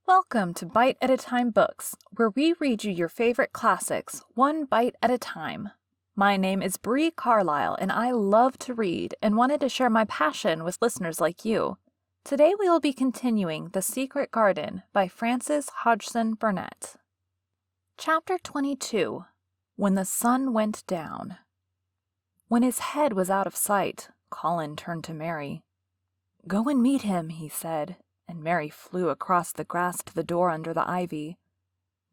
Welcome to Bite at a Time Books, where we read you your favorite classics, one bite at a time. My name is Bree Carlile, and I love to read and wanted to share my passion with listeners like you. Today we will be continuing The Secret Garden by Frances Hodgson Burnett. Chapter 22. When the Sun Went Down. When his head was out of sight, Colin turned to Mary. "Go and meet him," he said, and Mary flew across the grass to the door under the ivy.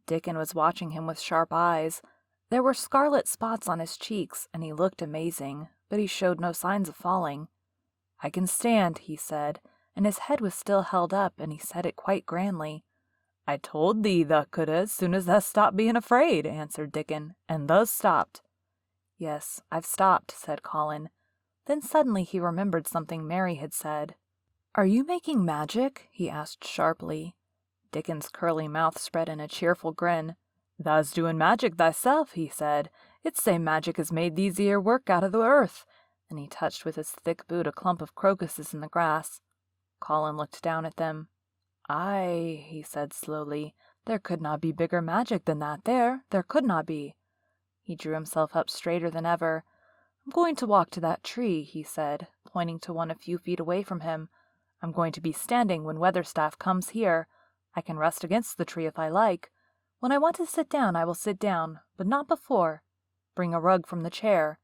Dickon was watching him with sharp eyes. There were scarlet spots on his cheeks, and he looked amazing, but he showed no signs of falling. "I can stand," he said, and his head was still held up, and he said it quite grandly. "I told thee thou coulda as soon as thou stopped being afraid," answered Dickon, "and thou stopped." "Yes, I've stopped," said Colin. Then suddenly he remembered something Mary had said. "Are you making magic?" he asked sharply. Dickon's curly mouth spread in a cheerful grin. "Thou's doing magic thyself," he said. "It's same magic as made these 'ere work out of the earth." And he touched with his thick boot a clump of crocuses in the grass. Colin looked down at them. "Aye," he said slowly, "there could not be bigger magic than that there could not be." He drew himself up straighter than ever. "I'm going to walk to that tree," he said, pointing to one a few feet away from him. "I'm going to be standing when Weatherstaff comes here. I can rest against the tree if I like. When I want to sit down, I will sit down, but not before. Bring a rug from the chair."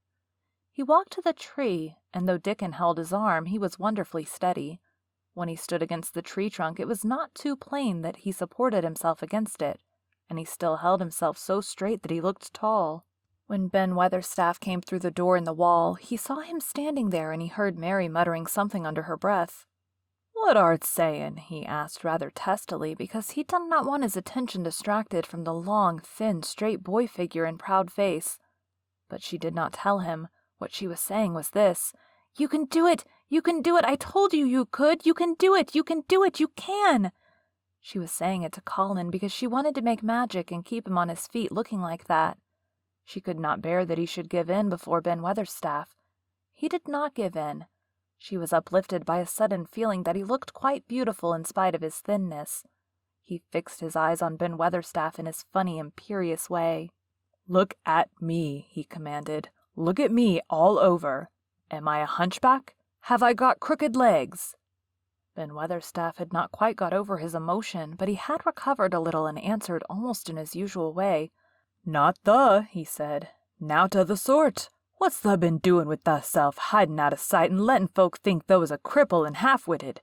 He walked to the tree, and though Dickon held his arm, he was wonderfully steady. When he stood against the tree trunk, it was not too plain that he supported himself against it, and he still held himself so straight that he looked tall. When Ben Weatherstaff came through the door in the wall, he saw him standing there, and he heard Mary muttering something under her breath. "What art sayin'?" he asked rather testily, because he did not want his attention distracted from the long, thin, straight boy figure and proud face. But she did not tell him. What she was saying was this: "You can do it! You can do it! I told you you could! You can do it! You can do it! You can!" She was saying it to Colin because she wanted to make magic and keep him on his feet looking like that. She could not bear that he should give in before Ben Weatherstaff. He did not give in. She was uplifted by a sudden feeling that he looked quite beautiful in spite of his thinness. He fixed his eyes on Ben Weatherstaff in his funny, imperious way. "Look at me," he commanded. "Look at me all over. Am I a hunchback? Have I got crooked legs?" Ben Weatherstaff had not quite got over his emotion, but he had recovered a little and answered almost in his usual way. "Not the," he said. "Nowt o' the sort. What's tha been doin' with thyself, hidin' out o' sight and lettin' folk think tha was a cripple and half-witted?"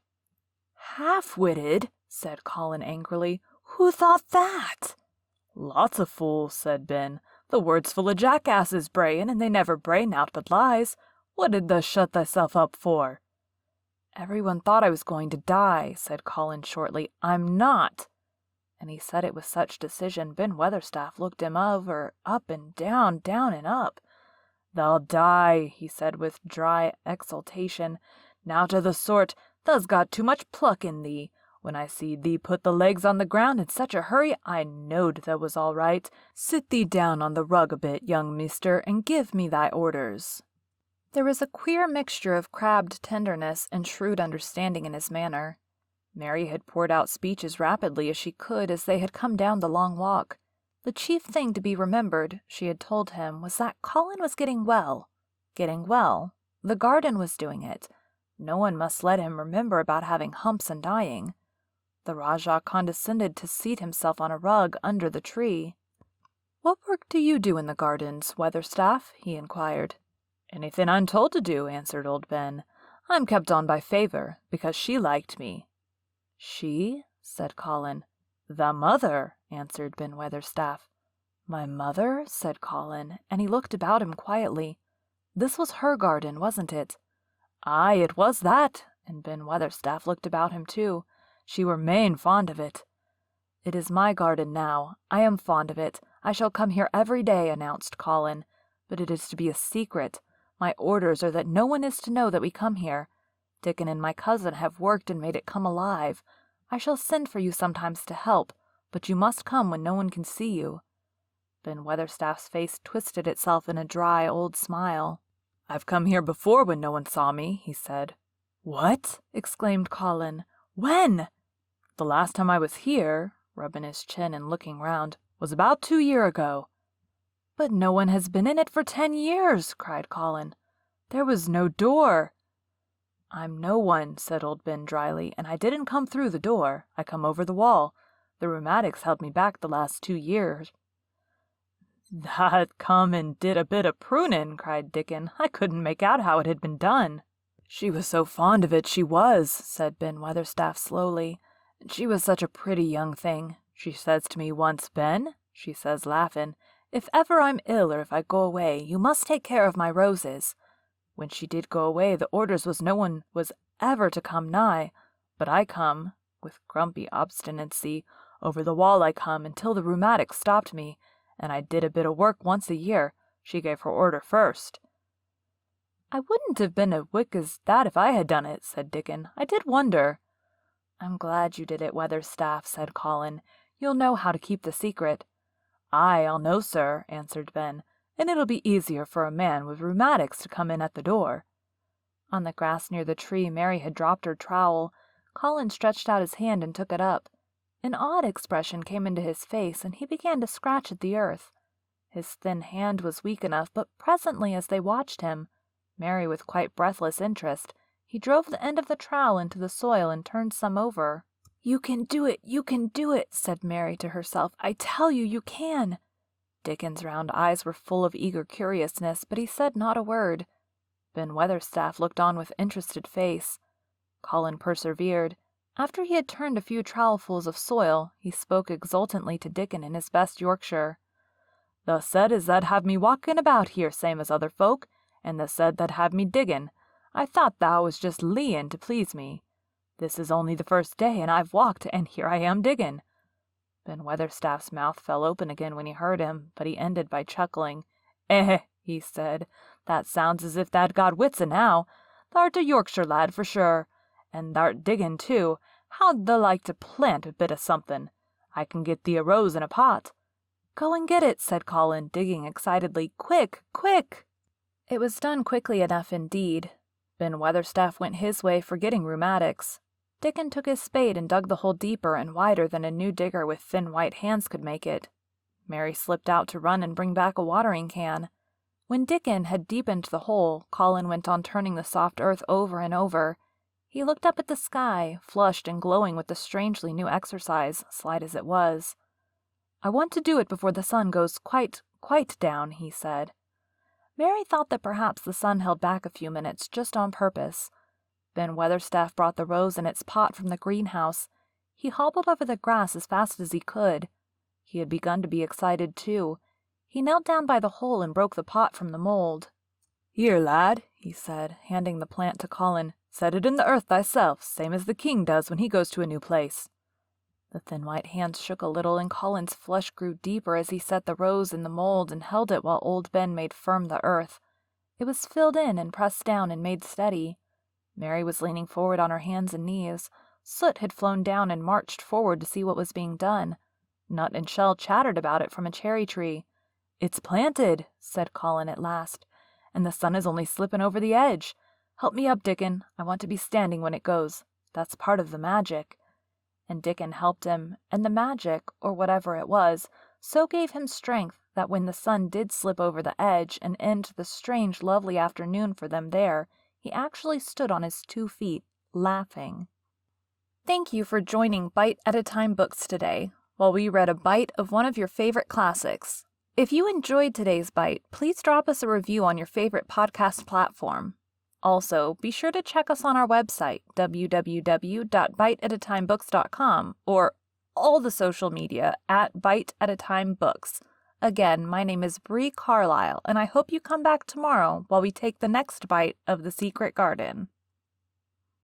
"Half-witted?" said Colin angrily. "Who thought that?" "Lots o' fools," said Ben. "The world's full o' jackasses brayin', and they never bray nowt but lies. What did tha shut thyself up for?" "Everyone thought I was going to die," said Colin shortly. "I'm not." And he said it with such decision, Ben Weatherstaff looked him over, up and down, down and up. "Tha'll die," he said with dry exultation. "Nowt o' the sort. Tha's got too much pluck in thee. When I seed thee put the legs on the ground in such a hurry, I knowed tha was all right. Sit thee down on the rug a bit, young mister, and give me thy orders." There was a queer mixture of crabbed tenderness and shrewd understanding in his manner. Mary had poured out speech as rapidly as she could as they had come down the long walk. The chief thing to be remembered, she had told him, was that Colin was getting well. Getting well. The garden was doing it. No one must let him remember about having humps and dying. The Rajah condescended to seat himself on a rug under the tree. "What work do you do in the gardens, Weatherstaff?" he inquired. "Anything I'm told to do," answered old Ben. "I'm kept on by favor, because she liked me." "She?" said Colin. "The mother," answered Ben Weatherstaff. "My mother?" said Colin, and he looked about him quietly. This was her garden, wasn't it? "Aye, it was that," and Ben Weatherstaff looked about him too. "She were main fond of it." "It is my garden now. I am fond of it. I shall come here every day," announced Colin. "But it is to be a secret. My orders are that no one is to know that we come here. Dickon and my cousin have worked and made it come alive. I shall send for you sometimes to help, but you must come when no one can see you." Ben Weatherstaff's face twisted itself in a dry old smile. "I've come here before when no one saw me," he said. "What?" exclaimed Colin. "When?" The last time I was here, rubbing his chin and looking round, was about 2 years ago. But no one has been in it for 10 years, cried Colin. There was no door. I'm no one, said old Ben dryly, and I didn't come through the door. I come over the wall. The rheumatics held me back the last 2 years. That come and did a bit of prunin', cried Dickon. I couldn't make out how it had been done. She was so fond of it, she was, said Ben Weatherstaff slowly. And she was such a pretty young thing. She says to me once, Ben, she says, laughing, if ever I'm ill or if I go away, you must take care of my roses. When she did go away, the orders was no one was ever to come nigh, but I come, with grumpy obstinacy, over the wall I come, until the rheumatics stopped me, and I did a bit of work once a year. She gave her order first. I wouldn't have been a wick as that if I had done it, said Dickon. I did wonder. I'm glad you did it, Weatherstaff, said Colin. You'll know how to keep the secret. Aye, I'll know, sir, answered Ben, and it'll be easier for a man with rheumatics to come in at the door. On the grass near the tree, Mary had dropped her trowel. Colin stretched out his hand and took it up. An odd expression came into his face, and he began to scratch at the earth. His thin hand was weak enough, but presently, as they watched him, Mary with quite breathless interest, he drove the end of the trowel into the soil and turned some over. You can do it, said Mary to herself. I tell you, you can. Dickon's round eyes were full of eager curiousness, but he said not a word. Ben Weatherstaff looked on with interested face. Colin persevered. After he had turned a few trowelfuls of soil, he spoke exultantly to Dickon in his best Yorkshire. The said is that have me walking about here same as other folk, and the said that have me digging. I thought thou was just leeing to please me. This is only the first day, and I've walked, and here I am digging. Ben Weatherstaff's mouth fell open again when he heard him, but he ended by chuckling. He said, that sounds as if tha'd got wits enow. Thou'rt a Yorkshire lad for sure, and thou'rt digging too. How'd thou like to plant a bit of something? I can get thee a rose in a pot. Go and get it, said Colin, digging excitedly. Quick, quick! It was done quickly enough indeed. Ben Weatherstaff went his way, forgetting rheumatics. Dickon took his spade and dug the hole deeper and wider than a new digger with thin white hands could make it. Mary slipped out to run and bring back a watering can. When Dickon had deepened the hole, Colin went on turning the soft earth over and over. He looked up at the sky, flushed and glowing with the strangely new exercise, slight as it was. I want to do it before the sun goes quite down, he said. Mary thought that perhaps the sun held back a few minutes, just on purpose. Ben Weatherstaff brought the rose in its pot from the greenhouse. He hobbled over the grass as fast as he could. He had begun to be excited, too. He knelt down by the hole and broke the pot from the mold. Here, lad, he said, handing the plant to Colin. Set it in the earth thyself, same as the king does when he goes to a new place. The thin white hands shook a little, and Colin's flush grew deeper as he set the rose in the mold and held it while old Ben made firm the earth. It was filled in and pressed down and made steady. Mary was leaning forward on her hands and knees. Soot had flown down and marched forward to see what was being done. Nut and Shell chattered about it from a cherry tree. It's planted, said Colin at last, and the sun is only slipping over the edge. Help me up, Dickon. I want to be standing when it goes. That's part of the magic. And Dickon helped him, and the magic, or whatever it was, so gave him strength that when the sun did slip over the edge and end the strange, lovely afternoon for them there, he actually stood on his 2 feet, laughing. Thank you for joining Bite at a Time Books today, while we read a bite of one of your favorite classics. If you enjoyed today's bite, please drop us a review on your favorite podcast platform. Also, be sure to check us on our website, www.biteatatimebooks.com, or all the social media at Bite at a Time Books. Again, my name is Bree Carlile, and I hope you come back tomorrow while we take the next bite of The Secret Garden.